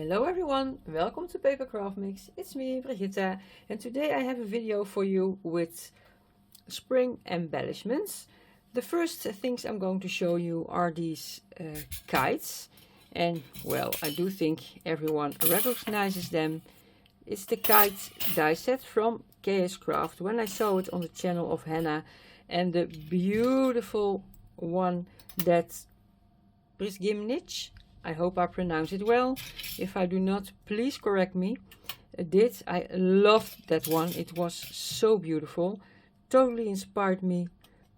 Hello everyone, welcome to Paper Craft Mix. It's me, Brigitte, and today I have a video for you with spring embellishments. The first things I'm going to show you are these kites, and well, I do think everyone recognizes them. It's the Kite die set from KS Craft when I saw it on the channel of Hannah, and the beautiful one that Projectshare, I hope I pronounce it well. If I do not, please correct me. I loved that one. It was so beautiful. Totally inspired me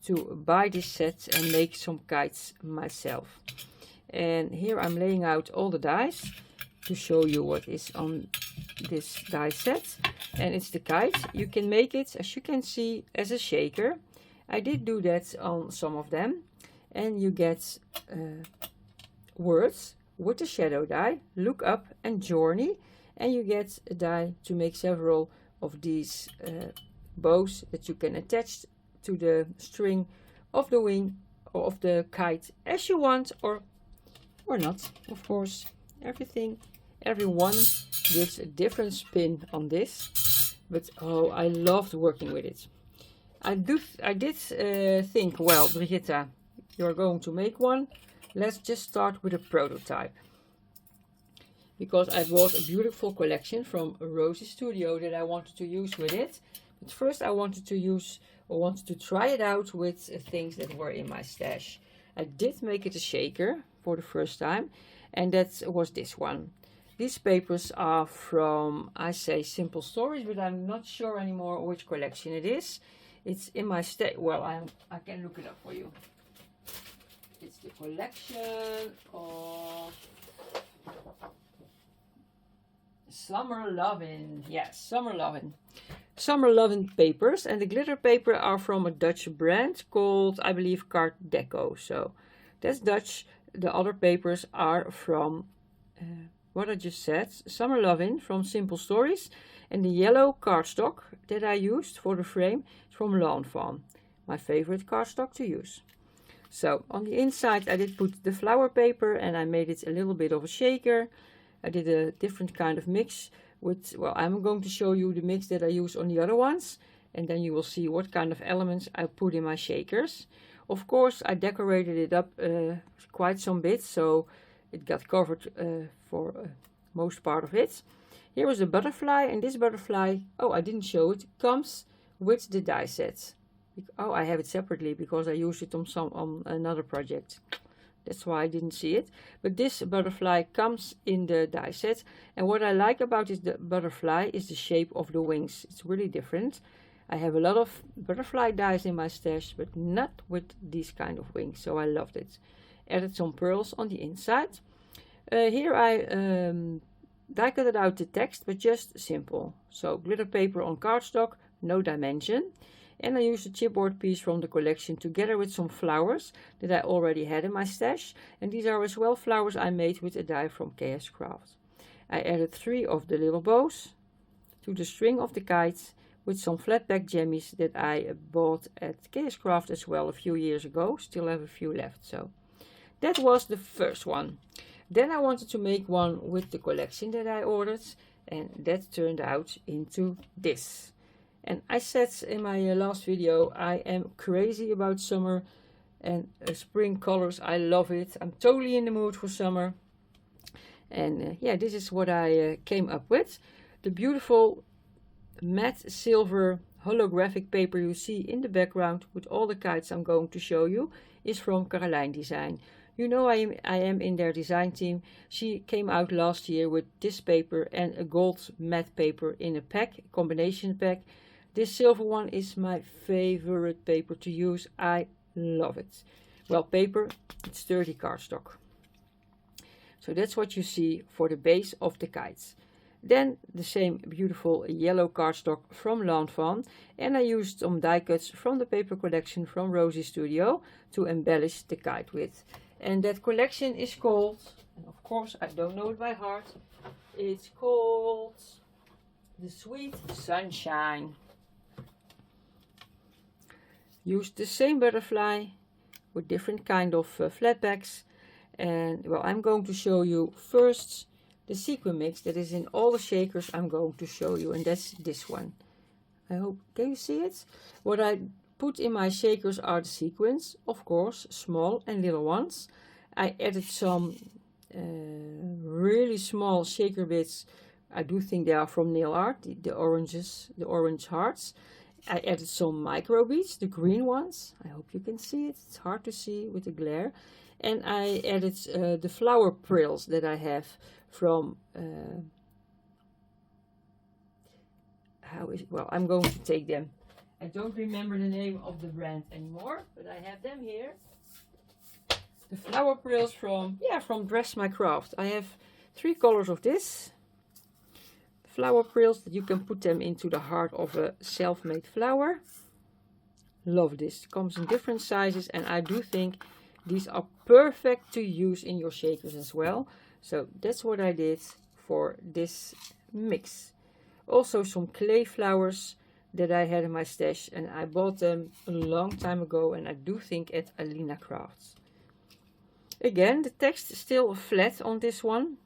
to buy this set and make some kites myself. And here I'm laying out all the dies to show you what is on this die set. And it's the kite. You can make it, as you can see, as a shaker. I did do that on some of them. And you get words with the shadow die, look up and journey, and you get a die to make several of these bows that you can attach to the string of the wing or of the kite as you want, or not, of course. Everyone gives a different spin on this, but oh, I loved working with it. I did think, well, Brigitte, you're going to make one. Let's just start with a prototype, because I bought a beautiful collection from Rosie Studio that I wanted to use with it. But first I wanted to try it out with things that were in my stash. I did make it a shaker for the first time, and that was this one. These papers are from, I say, Simple Stories, but I'm not sure anymore which collection it is. It's in my stash. Well, I can look it up for you. It's the collection of Summer Lovin'. Yes, Summer Lovin'. Summer Lovin' papers, and the glitter paper are from a Dutch brand called, I believe, Cart Deco. So that's Dutch. The other papers are from what I just said, Summer Lovin' from Simple Stories, and the yellow cardstock that I used for the frame is from Lawn Fawn, my favorite cardstock to use. So on the inside I did put the flower paper, and I made it a little bit of a shaker. I did a different kind of mix with, well, I'm going to show you the mix that I use on the other ones, and then you will see what kind of elements I put in my shakers. Of course, I decorated it up quite some bits, so it got covered for most part of it. Here is a butterfly, and this butterfly, oh, I didn't show it, comes with the die set. Oh, I have it separately because I used it on another project. That's why I didn't see it. But this butterfly comes in the die set. And what I like about this butterfly is the shape of the wings. It's really different. I have a lot of butterfly dies in my stash, but not with these kind of wings. So I loved it. Added some pearls on the inside. Here I die cutted out the text, but just simple. So glitter paper on cardstock, no dimension. And I used a chipboard piece from the collection together with some flowers that I already had in my stash. And these are as well flowers I made with a die from KS Craft. I added 3 of the little bows to the string of the kite with some flat back jammies that I bought at KS Craft as well a few years ago. Still have a few left. So that was the first one. Then I wanted to make one with the collection that I ordered, and that turned out into this. And I said in my last video, I am crazy about summer and spring colors. I love it. I'm totally in the mood for summer. And yeah, this is what I came up with. The beautiful matte silver holographic paper you see in the background with all the kites I'm going to show you is from Caroline Design. You know I am in their design team. She came out last year with this paper and a gold matte paper in a pack, combination pack. This silver one is my favorite paper to use. I love it. Well, paper, it's sturdy cardstock. So that's what you see for the base of the kites. Then the same beautiful yellow cardstock from Lawn Fawn, and I used some die cuts from the paper collection from Rosie Studio to embellish the kite with. And that collection is called, and of course I don't know it by heart, it's called The Sweet Sunshine. Used the same butterfly with different kind of flatbacks, and well, I'm going to show you first the sequin mix that is in all the shakers I'm going to show you, and that's this one. I hope, can you see it? What I put in my shakers are the sequins, of course, small and little ones. I added some really small shaker bits. I do think they are from nail art, the oranges, the orange hearts. I added some micro beads, the green ones. I hope you can see it. It's hard to see with the glare. And I added the flower frills that I have from well, I'm going to take them. I don't remember the name of the brand anymore, but I have them here. The flower frills from Dress My Craft. I have 3 colors of this. Flower frills that you can put them into the heart of a self-made flower. Love this. It comes in different sizes, and I do think these are perfect to use in your shakers as well. So that's what I did for this mix. Also some clay flowers that I had in my stash, and I bought them a long time ago, and I do think at Alina Crafts. Again, the text is still flat on this one,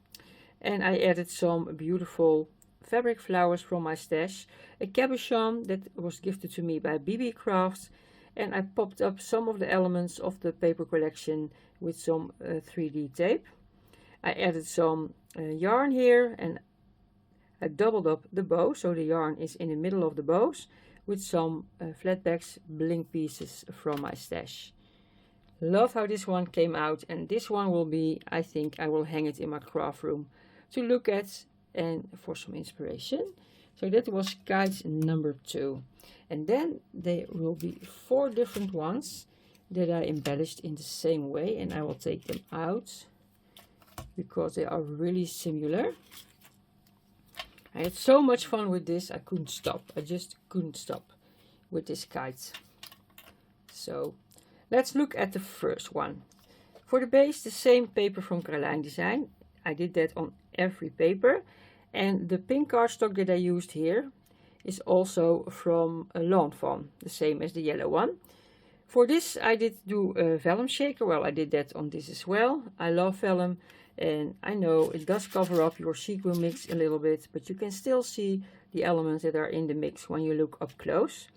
and I added some beautiful fabric flowers from my stash, a cabochon that was gifted to me by BB Crafts, and I popped up some of the elements of the paper collection with some 3D tape. I added some yarn here, and I doubled up the bow, so the yarn is in the middle of the bows, with some flatbacks bling pieces from my stash. Love how this one came out, and this one will be, I think I will hang it in my craft room to look at and for some inspiration. So that was Kite number 2. And then there will be 4 different ones that I embellished in the same way, and I will take them out because they are really similar. I had so much fun with this, I couldn't stop. I just couldn't stop with this kite. So let's look at the first one. For the base, the same paper from Carlijn Design. I did that on every paper. And the pink cardstock that I used here is also from a Lawn Fawn, the same as the yellow one. For this I did do a vellum shaker. Well, I did that on this as well. I love vellum, and I know it does cover up your sequin mix a little bit, but you can still see the elements that are in the mix when you look up close.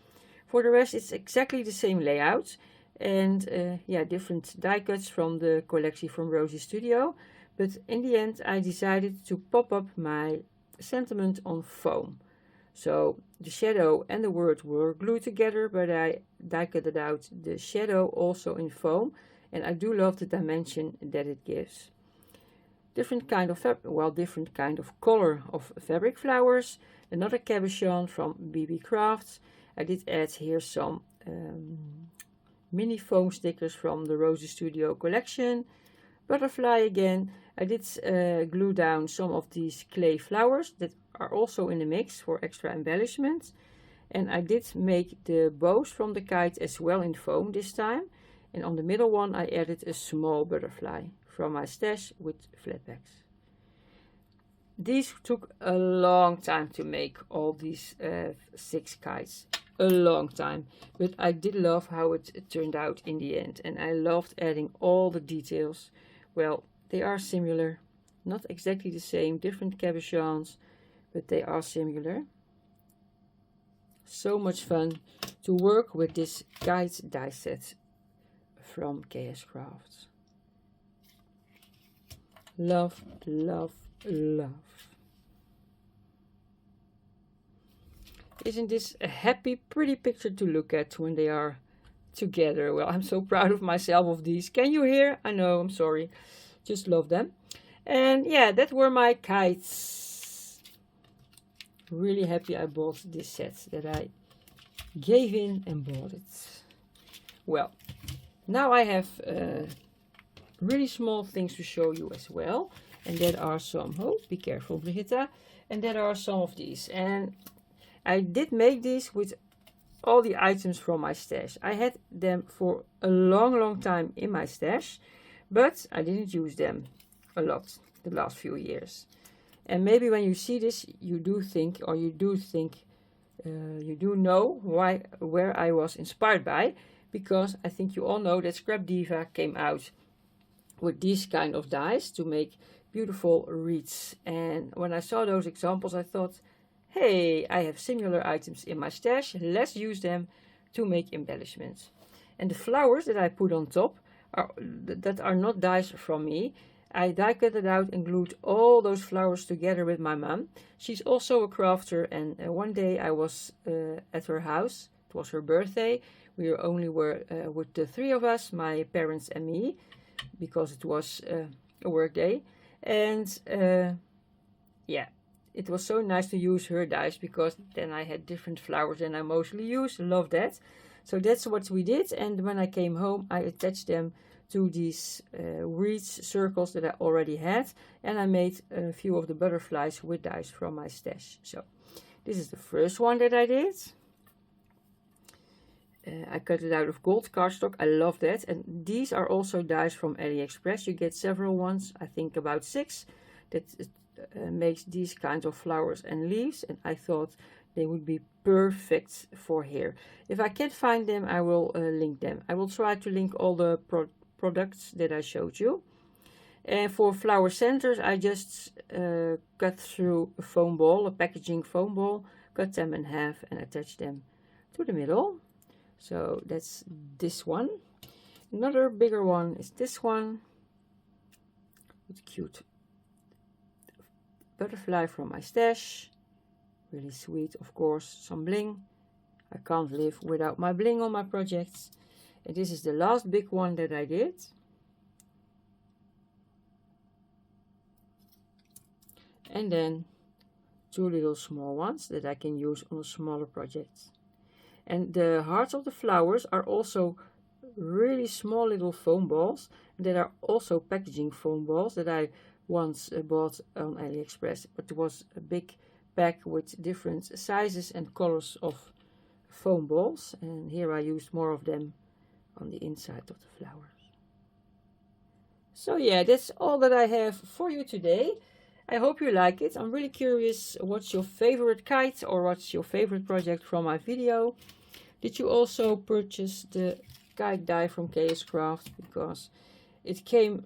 For the rest, it's exactly the same layout, and yeah, different die cuts from the collection from Rosie Studio. But in the end, I decided to pop up my sentiment on foam. So the shadow and the word were glued together, but I die cutted out the shadow also in foam, and I do love the dimension that it gives. Different kind of color of fabric flowers. Another cabochon from BB Crafts. I did add here some mini foam stickers from the Rosie Studio collection. Butterfly again. I did glue down some of these clay flowers that are also in the mix for extra embellishment. And I did make the bows from the kite as well in foam this time. And on the middle one I added a small butterfly from my stash with flatbacks. These took a long time to make, all these 6 kites. A long time. But I did love how it turned out in the end. And I loved adding all the details. Well, they are similar, not exactly the same, different cabochons, but they are similar. So much fun to work with this kite die set from KS Crafts. Love, love, love. Isn't this a happy, pretty picture to look at when they are together? Well, I'm so proud of myself of these. Can you hear? I know, I'm sorry. Just love them. And yeah, that were my kites. Really happy I bought this set, that I gave in and bought it. Well, now I have really small things to show you as well. And that are some, oh, be careful Brigitta. And that are some of these. And I did make these with all the items from my stash. I had them for a long time in my stash, but I didn't use them a lot the last few years. And maybe when you see this, you do know where I was inspired by, because I think you all know that Scrap Diva came out with these kind of dies to make beautiful wreaths. And when I saw those examples, I thought, hey, I have similar items in my stash. Let's use them to make embellishments. And the flowers that I put on top that are not dies from me. I die cut it out and glued all those flowers together with my mom. She's also a crafter, and one day I was at her house. It was her birthday. We were with the three of us, my parents and me, because it was a work day. And yeah, it was so nice to use her dies, because then I had different flowers than I mostly use. Love that. So that's what we did, and when I came home I attached them to these wreaths circles that I already had, and I made a few of the butterflies with dies from my stash. So this is the first one that I did. I cut it out of gold cardstock. I love that. And these are also dies from AliExpress. You get several ones, I think about 6, that makes these kinds of flowers and leaves, and I thought they would be perfect for here. If I can't find them, I will link them. I will try to link all the products that I showed you. And for flower centers, I just cut through a foam ball, a packaging foam ball, cut them in half and attach them to the middle. So that's this one. Another bigger one is this one. It's cute butterfly from my stash. Really sweet, of course. Some bling. I can't live without my bling on my projects. And this is the last big one that I did. And then 2 little small ones that I can use on a smaller project. And the hearts of the flowers are also really small little foam balls that are also packaging foam balls that I once bought on AliExpress. But it was a big pack with different sizes and colors of foam balls, and here I used more of them on the inside of the flowers. So yeah, that's all that I have for you today. I hope you like it. I'm really curious, what's your favorite kite, or what's your favorite project from my video? Did you also purchase the kite die from KS Craft? Because it came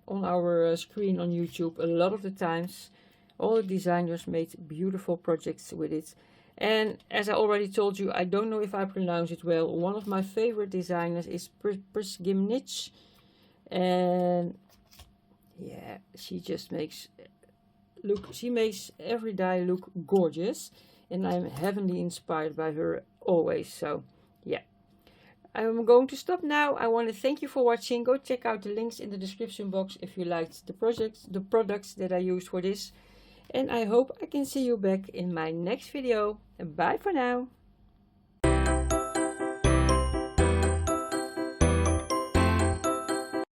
on our screen on YouTube a lot of the times. All the designers made beautiful projects with it. And as I already told you, I don't know if I pronounce it well. One of my favorite designers is Projectshare. And yeah, she just makes every die look gorgeous. And I'm heavily inspired by her always. So yeah, I'm going to stop now. I want to thank you for watching. Go check out the links in the description box if you liked the products that I used for this. And I hope I can see you back in my next video. Bye for now.